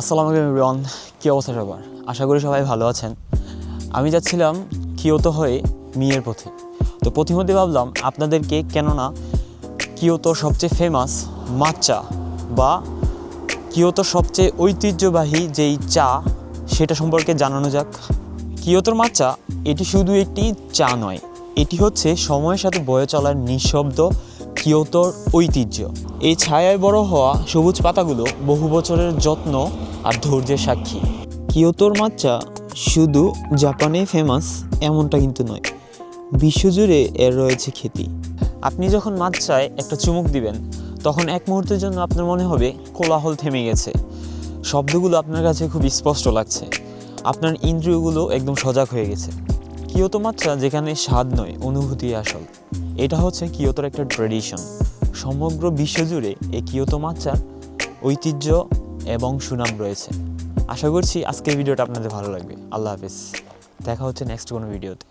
আসসালামু আলাইকুম এভরিওয়ান, কী অবস্থা সবার? আশা করি সবাই ভালো আছেন। আমি যাচ্ছিলাম কিয়োতো হয়ে মিয়ের পথে। তো প্রতিমধ্যে ভাবলাম আপনাদেরকে কেননা কিয়োতোর সবচেয়ে ফেমাস মাচ্চা বা কিয়োতোর সবচেয়ে ঐতিহ্যবাহী যেই চা সেটা সম্পর্কে জানানো যাক। কিয়োতোর মাচ্চা এটি শুধু একটি চা নয়, এটি হচ্ছে সময়ের সাথে বয়ে চলার নিঃশব্দ কিয়োতোর ঐতিহ্য। এই ছায়ায় বড় হওয়া সবুজ পাতাগুলো বহু বছরের যত্ন আর ধৈর্যের সাক্ষী। কিয়োতোর মাচ্চা শুধু জাপানেই ফেমাস এমনটা কিন্তু নয়, বিশ্বজুড়ে এর রয়েছে খ্যাতি। আপনি যখন মাচ্চায় একটা চুমুক দিবেন তখন এক মুহূর্তের জন্য আপনার মনে হবে কোলাহল থেমে গেছে, শব্দগুলো আপনার কাছে খুব স্পষ্ট লাগছে, আপনার ইন্দ্রিয়গুলো একদম সজাগ হয়ে গেছে। কিয়োতো মাচ্চা যেখানে স্বাদ নয়, অনুভূতি আসল। এটা হচ্ছে কিয়োতোর একটা ট্র্যাডিশন। সমগ্র বিশ্বজুড়ে এই কিয়োতো মাচ্চার ঐতিহ্য এবং সুনাম রয়েছে। আশা করছি আজকের ভিডিওটা আপনাদের ভালো লাগবে। আল্লাহ হাফেজ, দেখা হচ্ছে নেক্সট কোনো ভিডিওতে।